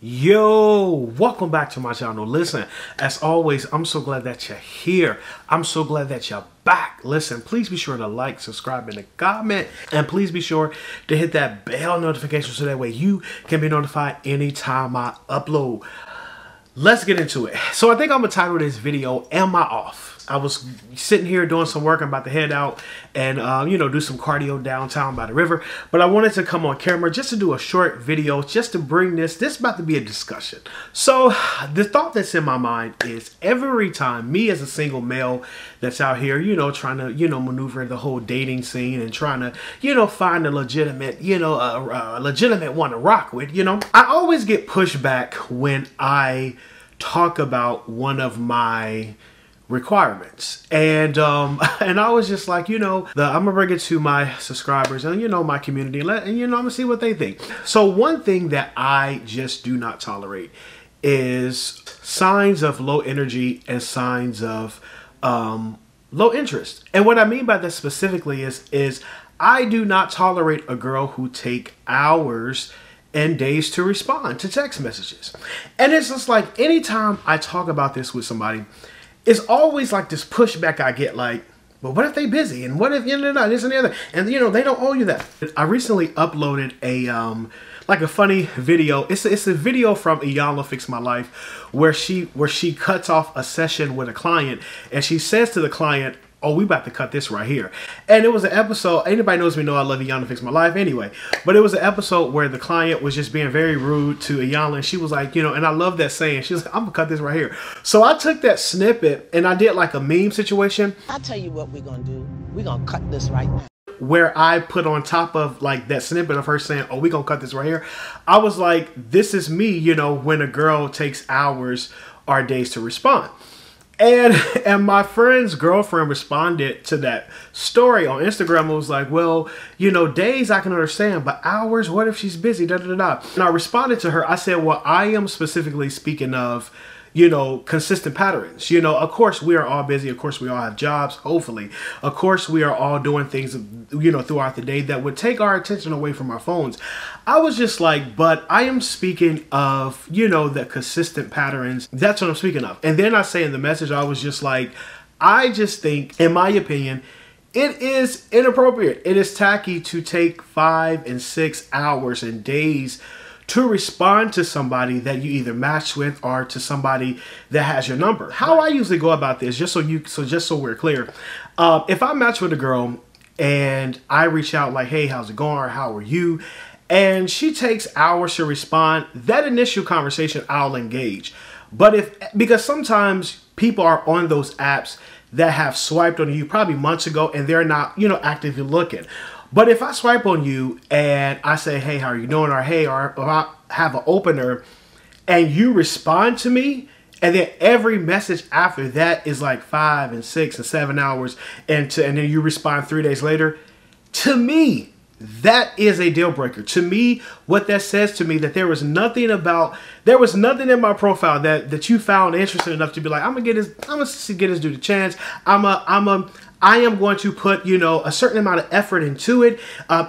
Yo, welcome back to my channel. Listen, as always, I'm so glad that you're here. I'm so glad that you're back. Listen, please be sure to like, subscribe, and comment. And please be sure to hit that bell notification so that way you can be notified anytime I upload. Let's get into it. So I think I'm gonna title this video, Am I Off? I was sitting here doing some work. I'm about to head out and, do some cardio downtown by the river. But I wanted to come on camera just to do a short video, just to bring this about to be a discussion. So the thought that's in my mind is every time me as a single male that's out here, trying to, maneuver the whole dating scene and trying to, find a legitimate, a legitimate one to rock with, I always get pushback when I talk about one of my requirements, and I was just like, I'm gonna bring it to my subscribers and my community, and I'm gonna see what they think. So one thing that I just do not tolerate is signs of low energy and signs of low interest. And what I mean by that specifically is I do not tolerate a girl who take hours and days to respond to text messages. And it's just like anytime I talk about this with somebody, it's always like this pushback I get, like, well, what if they busy? And what if, this and the other? And, they don't owe you that. I recently uploaded a funny video. It's a video from Iyanla Fix My Life where she cuts off a session with a client and she says to the client, oh, we about to cut this right here. And it was an episode, anybody knows me know I love Iyanla Fix My Life anyway, but it was an episode where the client was just being very rude to Iyanla, and she was like, and I love that saying, she was like, I'm gonna cut this right here. So I took that snippet and I did like a meme situation. I'll tell you what we're gonna do. We're gonna cut this right now. Where I put on top of like that snippet of her saying, oh, we gonna cut this right here. I was like, this is me, when a girl takes hours or days to respond. And my friend's girlfriend responded to that story on Instagram and was like, well, days I can understand, but hours, what if she's busy, da da da. And I responded to her, I said, well, I am specifically speaking of, consistent patterns. Of course we are all busy. Of course we all have jobs, hopefully. Of course we are all doing things, throughout the day that would take our attention away from our phones. I was just like, but I am speaking of, the consistent patterns. That's what I'm speaking of. And then I say in the message, I was just like, I just think, in my opinion, it is inappropriate. It is tacky to take 5 and 6 hours and days to respond to somebody that you either match with or to somebody that has your number. How I usually go about this, just so we're clear, if I match with a girl and I reach out like, hey, how's it going? Or how are you? And she takes hours to respond, that initial conversation I'll engage. But because sometimes people are on those apps that have swiped on you probably months ago and they're not, actively looking. But if I swipe on you and I say, hey, how are you doing? Or hey, or I have an opener and you respond to me, and then every message after that is like 5 and 6 and 7 hours, and then you respond 3 days later, to me, that is a deal breaker. To me, what that says to me that there was nothing in my profile that you found interesting enough to be like, I'm gonna get this dude a chance. I am going to put, a certain amount of effort into it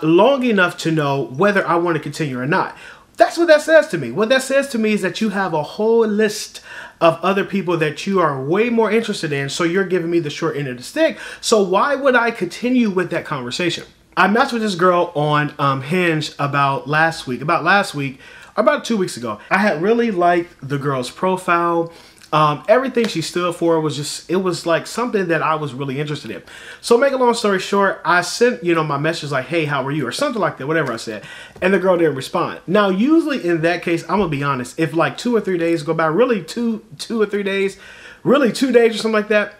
long enough to know whether I want to continue or not. That's what that says to me. What that says to me is that you have a whole list of other people that you are way more interested in. So you're giving me the short end of the stick. So why would I continue with that conversation? I matched with this girl on Hinge about 2 weeks ago. I had really liked the girl's profile. Everything she stood for was it was like something that I was really interested in. So make a long story short, I sent, my message like, hey, how are you? Or something like that, whatever I said. And the girl didn't respond. Now, usually in that case, I'm gonna be honest, if like 2 or 3 days go by, really two or 3 days, really 2 days or something like that,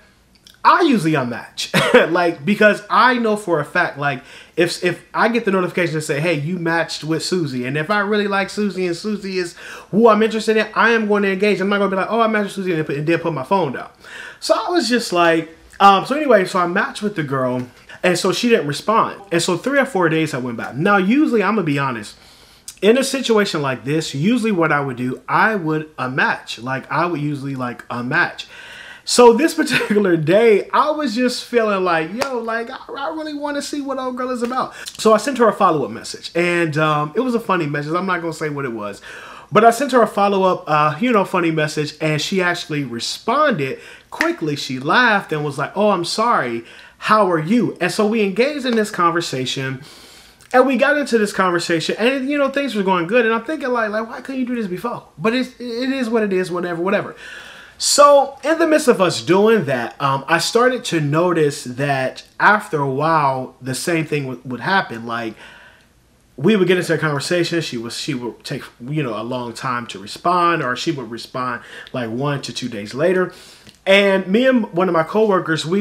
I usually unmatch. Because I know for a fact, like, if I get the notification to say, hey, you matched with Susie, and if I really like Susie and Susie is who I'm interested in, I am going to engage. I'm not going to be like, oh, I matched with Susie and then put my phone down. So I was just like, so I matched with the girl, and so she didn't respond. And so 3 or 4 days I went by. Now, usually, I'm going to be honest, in a situation like this, usually what I would do, I would unmatch. I would usually unmatch. So this particular day, I was just feeling like, I really want to see what old girl is about. So I sent her a follow-up message, and it was a funny message. I'm not going to say what it was. But I sent her a follow-up, funny message, and she actually responded quickly. She laughed and was like, "Oh, I'm sorry. How are you?" And so we engaged in this conversation, and we got into this conversation, and things were going good. And I'm thinking like why couldn't you do this before? But it is what it is, whatever. So in the midst of us doing that, I started to notice that after a while, the same thing would happen. Like, we would get into a conversation. She would take a long time to respond, or she would respond like 1 to 2 days later. And me and one of my coworkers, we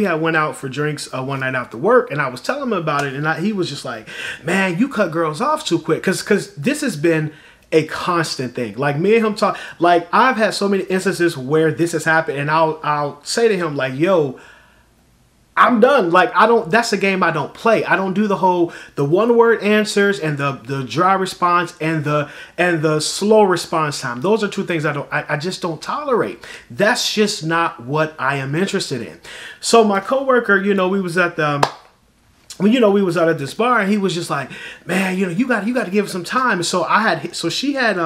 had went out for drinks one night after work, and I was telling him about it, and he was just like, "Man, you cut girls off too quick," because this has been a constant thing. Like, me and him talk. Like, I've had so many instances where this has happened, and I'll say to him like, "Yo, I'm done." Like, that's a game I don't play. I don't do the one word answers and the dry response and the slow response time. Those are two things I just don't tolerate. That's just not what I am interested in. So my coworker, we was at we was out at this bar, and he was just like, "Man, you got to give it some time." And so she had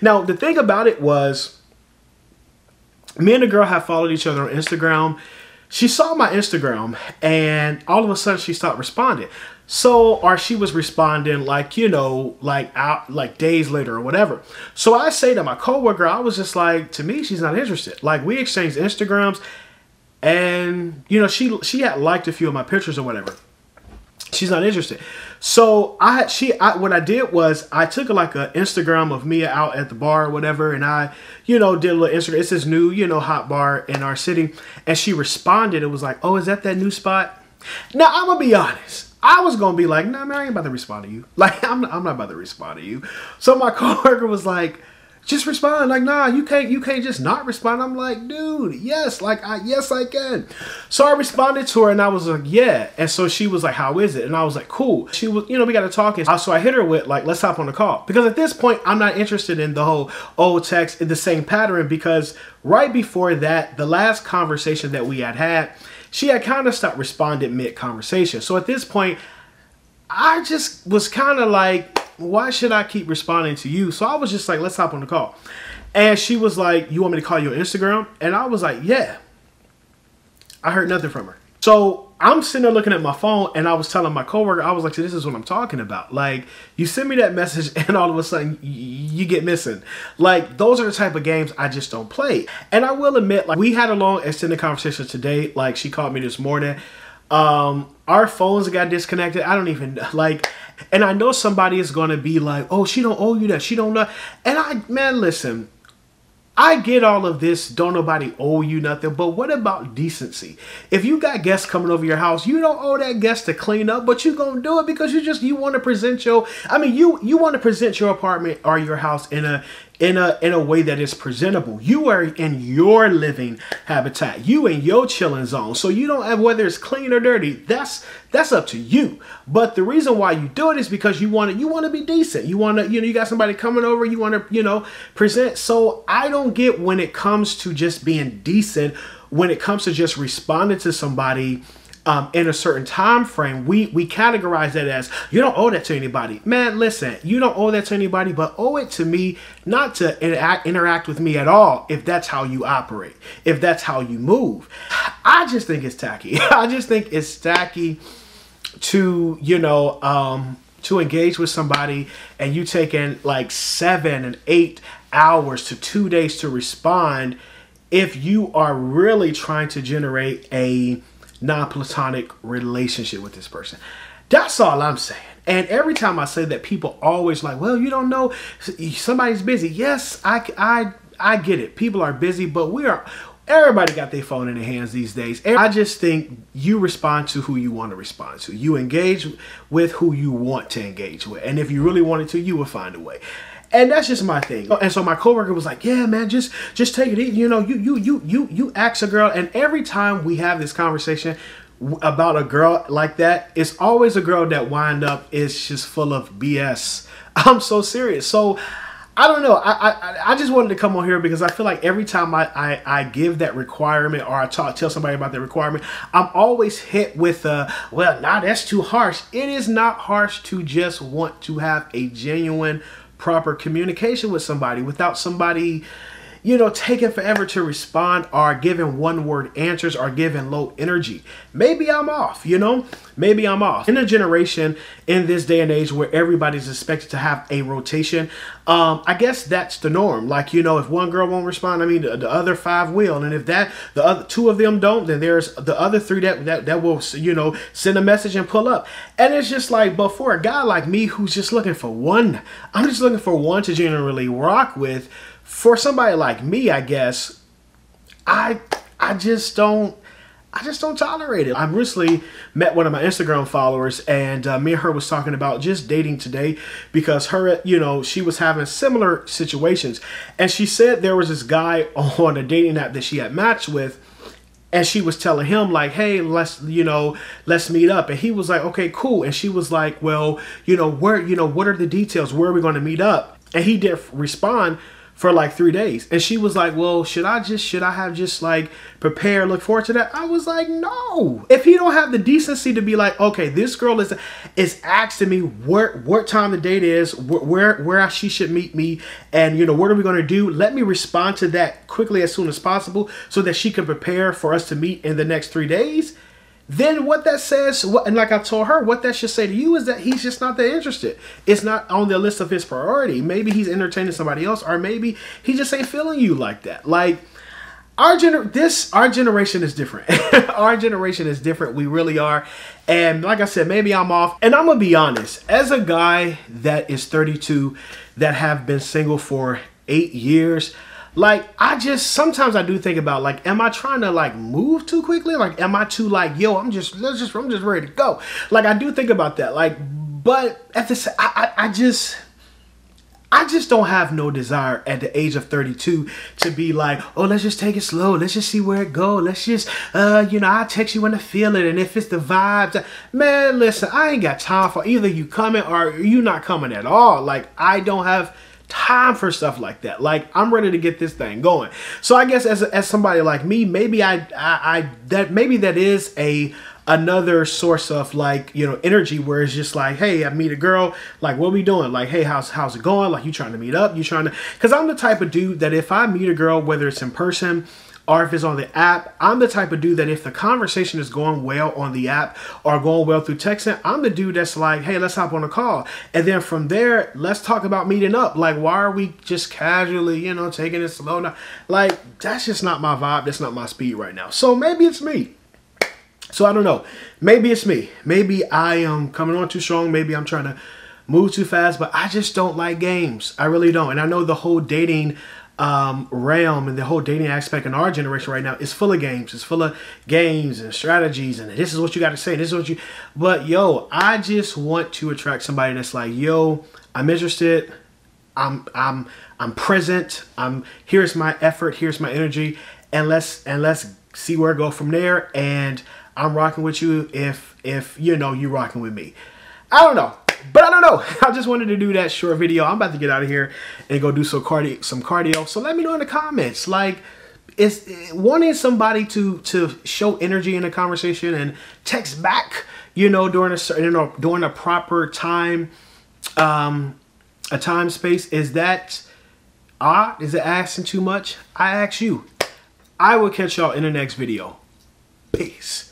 now the thing about it was, me and the girl had followed each other on Instagram. She saw my Instagram, and all of a sudden she stopped responding. Or she was responding like days later or whatever. So I say to my coworker, I was just like, to me, she's not interested. Like, we exchanged Instagrams, and she had liked a few of my pictures or whatever. She's not interested. So what I did was I took like an Instagram of me out at the bar or whatever, and I, did a little Instagram. It's this new, hot bar in our city, and she responded. It was like, "Oh, is that new spot?" Now, I'm gonna be honest. I was gonna be like, "Nah, man, I ain't about to respond to you. Like, I'm not about to respond to you." So my coworker was like, "Just respond." Like, "Nah, you can't just not respond." I'm like, "Dude, yes, yes, I can." So I responded to her, and I was like, "Yeah." And so she was like, "How is it?" And I was like, "Cool." She was, we got to talking. So I hit her with like, "Let's hop on the call." Because at this point, I'm not interested in the whole old text in the same pattern, because right before that, the last conversation that we had, she had kind of stopped responding mid-conversation. So at this point, I just was kind of like, why should I keep responding to you? So I was just like, "Let's hop on the call." And she was like, "You want me to call you on Instagram?" And I was like, "Yeah." I heard nothing from her. So I'm sitting there looking at my phone, and I was telling my coworker, I was like, "This is what I'm talking about. Like, you send me that message, and all of a sudden you get missing." Like, those are the type of games I just don't play. And I will admit, like, we had a long extended conversation today. Like, she called me this morning. Our phones got disconnected. I don't even and I know somebody is going to be like, "Oh, she don't owe you that. She don't know." And man, listen, I get all of this. Don't nobody owe you nothing. But what about decency? If you got guests coming over your house, you don't owe that guest to clean up, but you going to do it because you want to present you want to present your apartment or your house in a way that is presentable. You are in your living habitat. You in your chilling zone. So you don't have, whether it's clean or dirty, that's up to you. But the reason why you do it is because you want to be decent. You want to, you got somebody coming over, you want to, present. So I don't get when it comes to just being decent, when it comes to just responding to somebody in a certain time frame, we categorize that as, you don't owe that to anybody. Man, listen, you don't owe that to anybody, but owe it to me, not to interact with me at all, if that's how you operate, if that's how you move. I just think it's tacky. I just think it's tacky to, to engage with somebody, and you taking like 7 and 8 hours to 2 days to respond, if you are really trying to generate a non-platonic relationship with this person. That's all I'm saying. And every time I say that, people always like, "Well, you don't know, somebody's busy." Yes, I get it. People are busy, but everybody got their phone in their hands these days. I just think you respond to who you want to respond to. You engage with who you want to engage with. And if you really wanted to, you will find a way. And that's just my thing. And so my coworker was like, "Yeah, man, just take it easy. You ask a girl." And every time we have this conversation about a girl like that, it's always a girl that wind up is just full of BS. I'm so serious. So I don't know. I just wanted to come on here because I feel like every time I give that requirement, or I tell somebody about that requirement, I'm always hit with well, nah, that's too harsh. It is not harsh to just want to have a genuine proper communication with somebody, without somebody, you know, taking forever to respond, or giving one word answers, or giving low energy. Maybe I'm off, you know, maybe I'm off. In a generation, in this day and age where everybody's expected to have a rotation, I guess that's the norm. Like, you know, if one girl won't respond, I mean, the other 5 will. And if the other 2 of them don't, then there's the other 3 that will, you know, send a message and pull up. And it's just like, but for a guy like me who's just looking for one, I'm just looking for one to generally rock with. For somebody like me, I guess, I just don't tolerate it. I recently met one of my Instagram followers, and me and her was talking about just dating today, because her, you know, she was having similar situations, and she said there was this guy on a dating app that she had matched with, and she was telling him like, hey, let's meet up. And he was like, okay, cool. And she was like, well, you know, what are the details? Where are we going to meet up? And he didn't respond for like 3 days. And she was like, well, should I have just like prepare, look forward to that? I was like, no. If he don't have the decency to be like, okay, this girl is asking me what time the date is, where she should meet me, and, you know, what are we going to do? Let me respond to that quickly as soon as possible so that she can prepare for us to meet in the next 3 days. Then what that says, and like I told her, what that should say to you is that he's just not that interested. It's not on the list of his priority. Maybe he's entertaining somebody else, or maybe he just ain't feeling you like that. Like, our generation is different. Our generation is different. We really are. And like I said, maybe I'm off. And I'm gonna be honest, as a guy that is 32, that have been single for 8 years, like, sometimes I do think about, like, am I trying to like move too quickly? Like, am I too like, yo, I'm just ready to go? Like, I do think about that. Like, but at this, I just don't have no desire at the age of 32 to be like, oh, let's just take it slow. Let's just see where it goes. Let's just, you know, I'll text you when I feel it. And if it's the vibes, man, listen, I ain't got time for either you coming or you not coming at all. Like, I don't have time for stuff like that. Like, I'm ready to get this thing going. So I guess as somebody like me, maybe that is another source of, like, you know, energy, where it's just like, hey, I meet a girl, like, what we doing? Like, hey, how's it going? Like, you trying to meet up? You trying to, because I'm the type of dude that if I meet a girl, whether it's in person or if it's on the app, I'm the type of dude that if the conversation is going well on the app or going well through texting, I'm the dude that's like, hey, let's hop on a call. And then from there, let's talk about meeting up. Like, why are we just casually, you know, taking it slow now? Like, that's just not my vibe. That's not my speed right now. So maybe it's me. So I don't know. Maybe it's me. Maybe I am coming on too strong. Maybe I'm trying to move too fast, but I just don't like games. I really don't. And I know the whole dating realm and the whole dating aspect in our generation right now is full of games. It's full of games and strategies, and this is what you got to say. This is what you. But yo, I just want to attract somebody that's like, yo, I'm interested. I'm present. Here's my effort. Here's my energy, and let's see where it go from there. And I'm rocking with you if you know you rocking with me. I don't know. But I don't know. I just wanted to do that short video. I'm about to get out of here and go do some cardio. So let me know in the comments. Like, is wanting somebody to show energy in a conversation and text back, you know, during a proper time, a time space. Is that odd? Is it asking too much? I ask you. I will catch y'all in the next video. Peace.